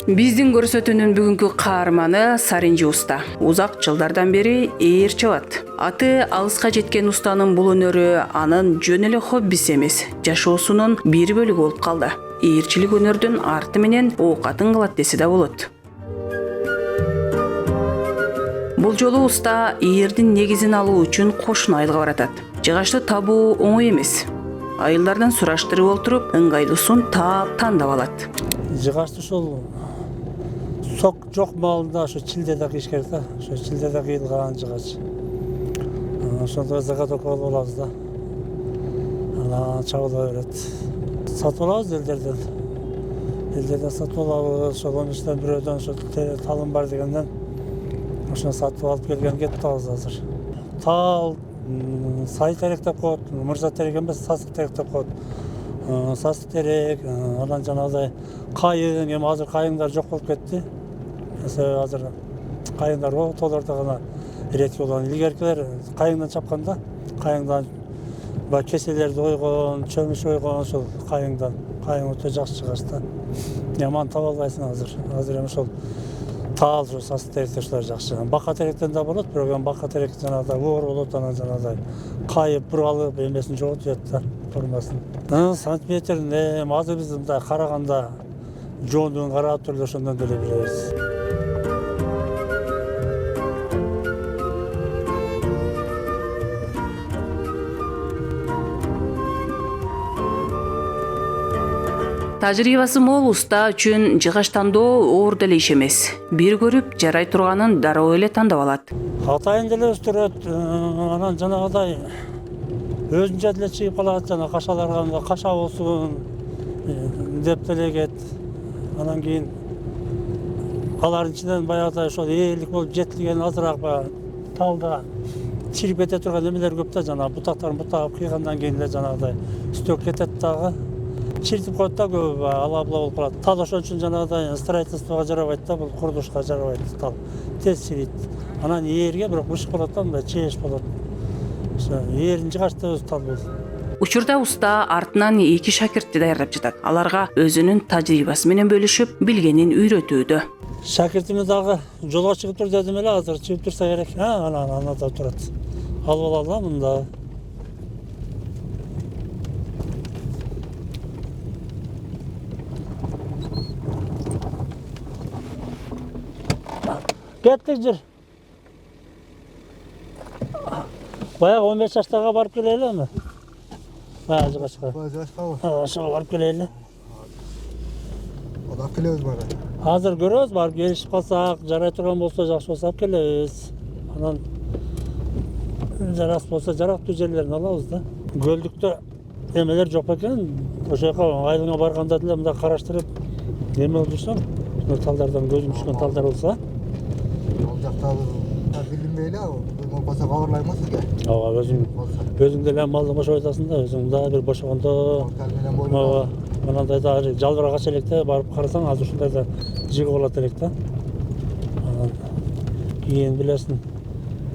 Биздин көрсөтүүнүн бүгүнкү каарманы Саринжи уста. Узак жылдардан бери ээр чабат. Аты алыска жеткен устанын бул өнөрү анын жөн эле хоббиси эмес, жашоосунун бир бөлүгү болуп калды. Ээрчилик өнөрдүн арты менен оокатын кылат десе да болот. Бул жолу уста ээрдин негизин алуу үчүн кошун айылга баратат. Жыгачты табуу оңой эмес. Айылдардан сураштырып олтуруп, ыңгайлуусун таап тандап алат. Жыгачты ушул сок жок маалында ошо чилдеде кийиш керек да. Ошо чилдеде кыйылган жыгач. Ошондо заготовка кылып алабыз да. Анан чабыла берет. Сатып алабыз элдерден. Элдерден сатып алабыз. Ошонун ичинен бирөөдөн ошо талым бар дегенден ошону сатып алып келген кетип атабыз азыр. Тал сай терек деп коет, мырза терек эмес, сасык терек деп коет. Сасык терек, анан жанагыдай кайың, эми азыр кайыңдар жок болуп кетти. Азыр кайыңдар тоолордо гана редкий болгон. Илгеркилер кайыңдан чапканда, кайыңдан баягы кеселерди ойгон, чөмүч ойгон ошол кайыңдан. Кайың өтө жакшы чыгаш да. Яман таба албайсың азыр. Азыр эми ошол тал ошо сасык теректер ушулар жакшы. Бака теректен да болот, бирок эми бака терек жанагыдай оор болот, анан жанагыдай кайып буралып эмесин жоготуп жатат да, формасын. Сантиметрине азыр биз мындай караганда жондун карап туруп ошондон деле билебиз. Тажрыйбасы мол уста үчүн жыгач тандоо оор деле иш эмес. Бир көрүп жарай турганын дароо эле тандап алат. Атайын деле өстүрөт, анан жанагыдай өзүнчө деле чыгып калат, жана кашаларга каша болсун деп делегет. Анан кийин алардын ичинен баягыдай ошол ээлик болуп жетилген азыраак баягы талда чирип кете турган эмелер көп да, жана бутактарын бутагып кыйгандан кийин эле жанагыдай стөк кетет дагы. Чиртип коет да көбү, ала-була болуп калат. Тал ошон үчүн жанагыдай строительствого жарабайт да, бул курулушка жарабайт тал. Тез чирийт. Анан ээрге бирок бышык болот да, мындай чееш болот. Ошо ээрин жыгачты өзү тал болот. Учурда уста артынан 2 шакиртти даярдап жатат. Аларга өзүнүн тажрыйбасы менен бөлүшүп, билгенин үйрөтүүдө. Шакиртиме дагы жолго чыгып тур дедим эле, азыр чыгып турса керек. Анан анада турат. Алып алалы мында. Кеттик жер. Баягы 15 жаштага барып келелими? Баягы жыгачка. Ошого барып келели. Алып келебиз бара. Азыр көрөбүз, барып келишип калсак, жарай турган болсо, жакшы болсо алып келебиз. Анан жарас болсо жарактуу жерлерин алабыз да. Көлдүктө эмелер жок экен. Ошол жака айылыңа барганда деле мындай караштырып, эме болсоң, талдардан көзүм түшкөн талдар болсо, Ал жакта билинбейли, болсо кабарлайм сизге. ооба, өзүң деле малды бошоп атасың да, өзүң дагы бир бошогондо, ооба, мынандай дагы жалбырак электе барып карасаң, азыр ушундай да жыгы болот элек да. Анан кийин билесиң,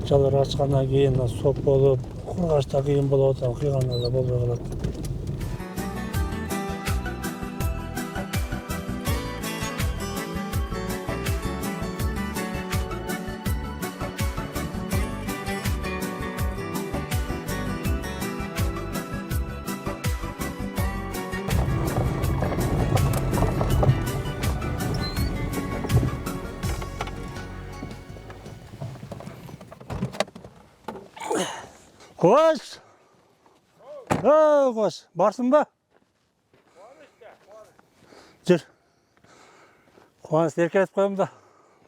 жалбырак ачкандан кийин соп болуп, кургашта кыйын болот, кыйганда да болбой калат. Koş. Koş. Varsın mı? Dur. Kuvanis erken et koyayım da.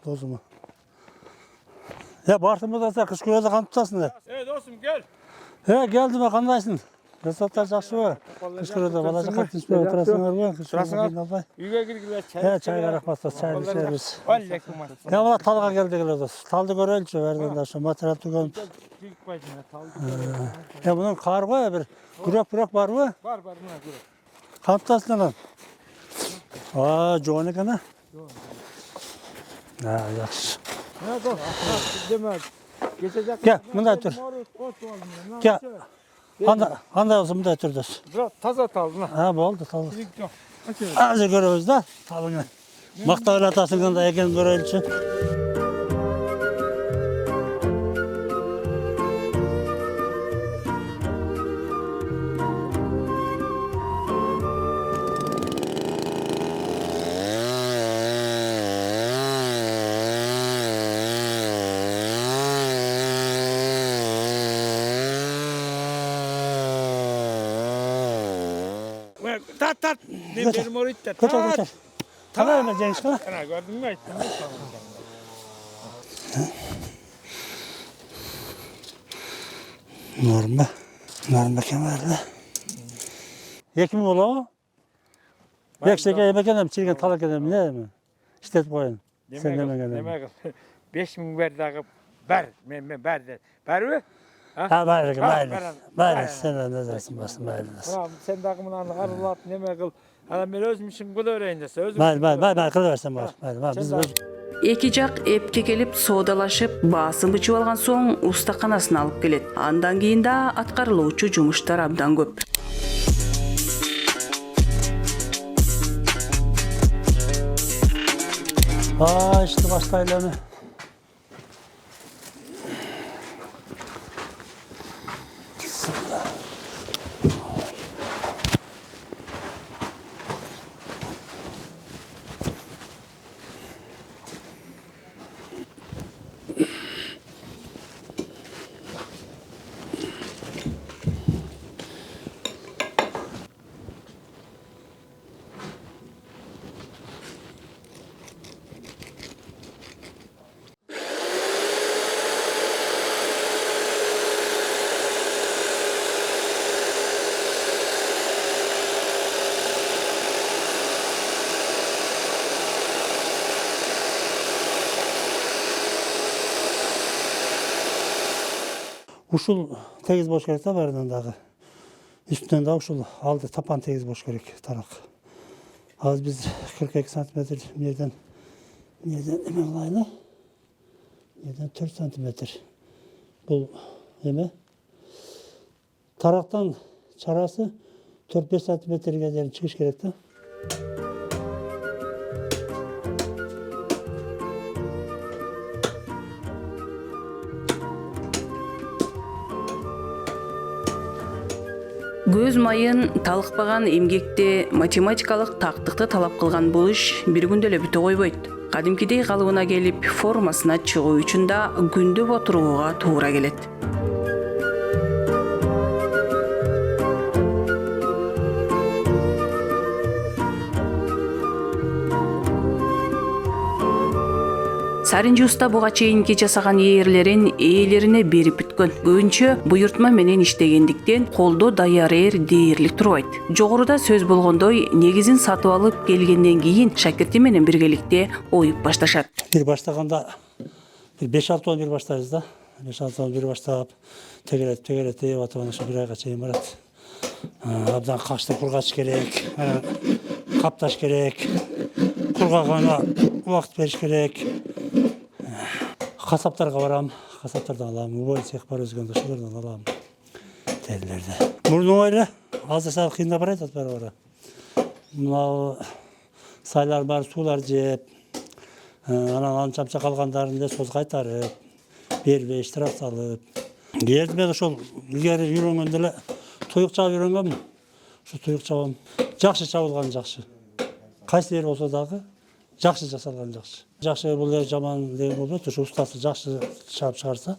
Dozumu. Ya varsın mı da kış köyde kan tutasın da. Dostum gel. Geldim ben kandaysın. Resatlar jakşı mı? Kış köyde balaca katmış mı? Oturasınlar mı? Oturasınlar. Үйгө киргиле Çay karakmazsa çay içeriz. Алейкум. Ya valla talga geldik öyle dost. Taldı görelçi verden de şu materyal tügön. Ya bunun kar var bir. Kürek var mı? Var buna göre. Kantasın lan. Joğun ekene. Yaxşı. Ne dost? Demez. Geçecek. Gel, bunday tur. Gel. Qanday olsa bunday tur dost. Biraz taza tal buna. Ha, bo'ldi, taldı. Yok. Azır görüyoruz da talını. Мақта ойлатасың да екенін көрелікші. Tat. Götür. Benim orayı da Götür tat. götür. Tamam mı Cengiz Kara? Ana gördün mü? Norma kemerli. Екі мың ола о? Бекшеге емек едім, чирген талак едім, не едім? İşletip koyun. Sen demek edem. Demek 5000 ver dağı ver. Men ver de. Ver mi? Ha, bayır, ver. bayır. Sen ne dersin basın, bayır. Ulan sen dağımdan arılat neme kıl. Ana men özüm için kıl öğreneceğiz. Özüm. Bayır, kılıversen bayır. Bayır, biz Эки жак эпке келип соодалашып баасын бычып алган соң устаканасына алып келет. Андан кийин да аткарылуучу жумуштар абдан көп. işte başlayalım. Ушул тегиз болуш керек да баарынан дагы. Üstünden de ушул алды тапан тегиз болуш керек тарак. Азыр биз 42 сантиметр жерден эме кылайлы. Жерден 4 сантиметр. Бул эме тарактан чарасы 4-5 сантиметрге чейин чыгыш керек да. Көз майын талыкпаган эмгекте математикалык тактыкты талап кылган бул иш бир күндө эле бүтө койбойт. Кадимкидей калыбына келип формасына чыгуу үчүн да күндөп отурууга туура келет. Саринжи уста буга чейинки жасаган ээрлерин ээлерине берип бүткөн. Көбүнчө буйртма менен иштегендиктен колдо даяр ээр дээрлик турбайт. Жогоруда сөз болгондой, негизин сатып алып келгенден кийин шакирти менен биргеликте оюп башташат. Бир баштаганда 5-6 он бир баштайбыз да. 5-6 он бир баштап тегерет атып ошо бир айга чейин барат. Абдан кашты кургач керек, капташ керек. Кургагана убакыт бериш керек. Касаптарга барам, касаптардан алам, убой цех бар өзгөндө ошолордон алам. Терлерди. Мурдун ойло, азыр сал кыйындап барат бара. Мына сайлар бар, суулар жеп, анан анчамча калгандарын эле соз кайтарып, бербей штраф салып. Кээде мен ошол илгери үйрөнгөндө эле туюк чабып үйрөнгөнмүн. Ошо туюк чабам. Жакшы чабылган жакшы. Кайсы ээр болсо дагы жакшы жасалган жакшы. Жакшы бул ээр жаман деген болбойт. Ошо устасы жакшы чабып чыгарса,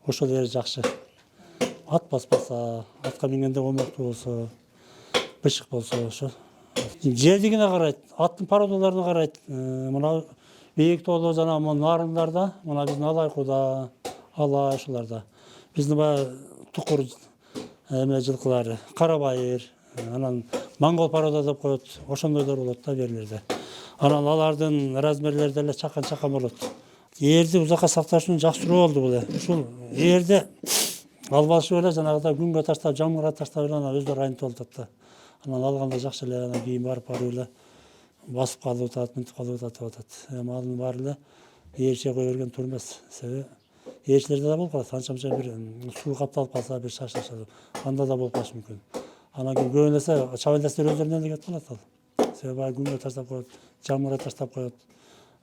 ошол ээр жакшы. Ат баспаса, атка мингенде комоктуу болсо, бышык болсо ошо. Жердигине карайт, аттын породаларына карайт. Мына бийик тооло жана нарыңдарда, мына биздин алайкуда, алай ошоларда. Биздин баягы тукур эме жылкылары, кара байыр, анан монгол порода деп коет, ошондойлор болот да берлерде. Анан алардын размерлери деле чакан болот. Ээрди узакка сакташ үчүн жакшыруу болду бул. Ушул ээрди албашып эле жанагыдай күнгө таштап, жамгырга таштап эле анан өздөрү айнытып алышат да. Анан алганда жакшы эле анан кийин барып эле басып калып атат, мынтип калып атат. Анын баары эле ээрче кое берген туура эмес. Себеби ээрчилерде да болуп калат. Анча бир суу капталып калса, бир шашылышат. Анда да болуп калышы мүмкүн. Анан кийин көбүнесе чабайластар өздөрүнөн эле кетип калат ал. себеби күнгө таштап коет, жамгырга таштап коет.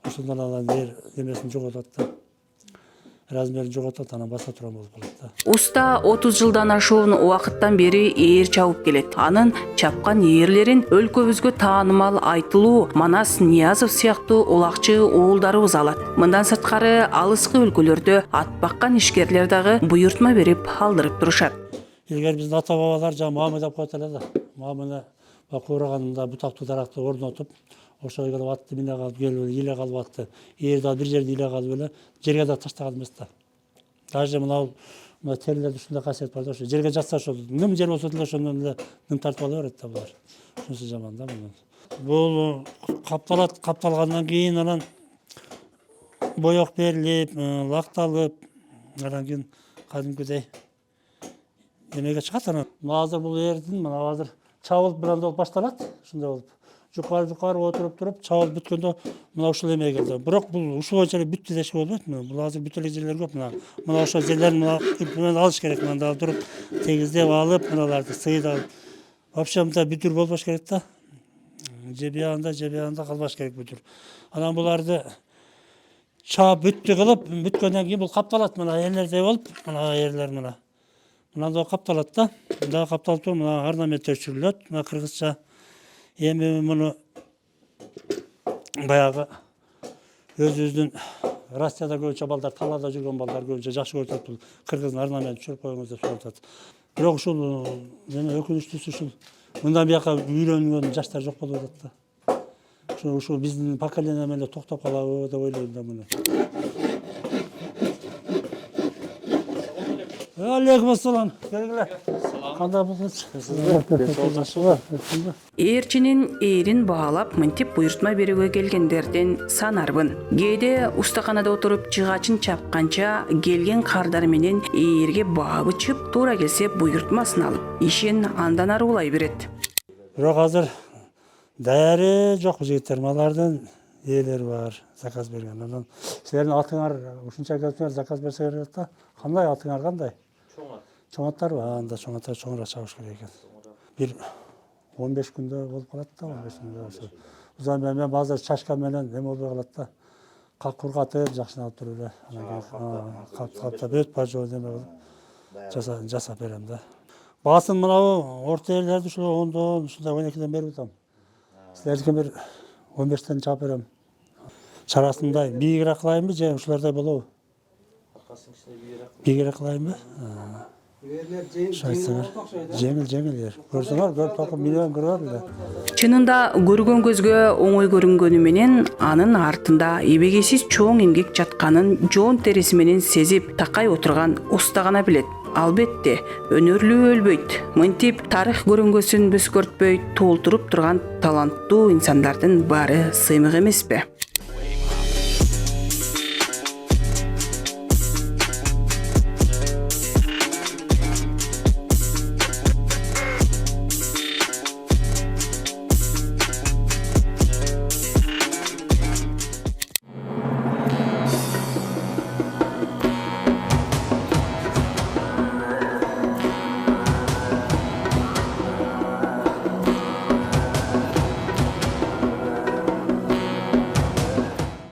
Ошондон алар жер немесин жоготот да. Размерин жоготот, анан баса турган болуп калат да. Уста 30 жылдан ашуун убакыттан бери ээр чабып келет. Анын чапкан ээрлерин өлкөбүзгө таанымал Айтылуу, Манас, Ниязов сыяктуу улакчы уулдарыбыз алат. Мындан сырткары алыскы өлкөлөрдө ат баккан ишкерлер дагы буйртма берип алдырып турушат. Илгери биздин ата бабалар жаңы мамы деп коет эле да. Мамыны куураганында бутактуу даракты орнотуп, ошого келип атты мине калып келип иле калып атты. Ээрди ал бир жерде иле калып эле жерге да таштаган эмес да. Даже мына терилерде ушундай касиет бар да, ошо жерге жатса ошо ным жер болсо деле ошондон эле ным тартып ала берет да булар. Ушунусу жаман да мунун. Бул капталат, капталгандан кийин анан боек берилип, лакталып, анан кийин кадимкидей эмеге чыгат анан. Азыр бул эрдин мына азыр чабылып мындай болуп башталат, ушундай болуп. Жукары отуруп туруп, чабылып бүткөндө мына ушул эмеге келди. Бирок бул ушул боюнча эле бүттү дешке болбойт. Бул азыр бүт эле жерлер көп. Мына ошол жерлерин мына менен алыш керек. Мында туруп тегиздеп алып, мыналарды сыйдап. Вообще мында бүтүр болбош керек да. Жебиянда калбаш керек бүтүр. Анан буларды чаап бүттү кылып, бүткөндөн кийин бул капталат мына ээлердей болуп, мына ээлер мына. Мындай капталат да. Мында капталып туруп, мына орнаменттер түшүрүлөт. Мына кыргызча. Эми муну баягы өзүбүздүн Россияда көбүнчө балдар, талаада жүргөн балдар көбүнчө жакшы көрүп атат. Бул кыргыздын орнаментин түшүрүп койгоңуз деп сурап атат. Бирок ушул эме өкүнүчтүүсү ушул мындан бияка үйлөнгөн жаштар жок болуп атат да. Ушул биздин поколение менен токтоп калабы деп ойлойм да муну. Алейкум ассалам. Келгиле. Кандай болдуңуз? Ээрчинин ээрин баалап мынтип буйртма берүүгө келгендердин санарбын. Кээде устаканада отуруп жыгачын чапканча келген кардары менен ээрге баа бычып, туура келсе буйртмасын алып, ишин андан ары улай берет. Бирок азыр даяр жок жигиттер, алардын ээлери бар, заказ берген. Анан силердин атыңар ушунча келсеңер заказ берсеңер да, кандай атыңар кандай? Чоң аттар бар, анда чоң аттар чоңураак чабыш керек экен. Бир 15 күндө болуп калат да, 15 күндө ошо. Узан мен базар чачка менен эме болбой калат да. Кургатып жакшылап туруп эле, анан каптап өт бажоо эме болуп жасап берем да. Баасын мынабу орто ээлерди ушул 10дон, ушундай 12ден берип атам. Силердики бир 15ден чаап берем. Чарасын мындай бийигирээк кылайынбы же ушулардай болобу? Бийигирээк кылайынбы? Жеңил ээр. Көрсөңөр, көрүп токуп миллион көрөр эле. Чынында көргөн көзгө оңой көрүнгөнү менен анын артында эбегейсиз чоң эмгек жатканын жоон териси менен сезип такай отурган уста гана билет. Албетте, өнөрлүү өлбөйт. Мынтип тарых көрүнгөсүн бүскөртпөй толтуруп турган таланттуу инсандардын баары сыймык эмеспи?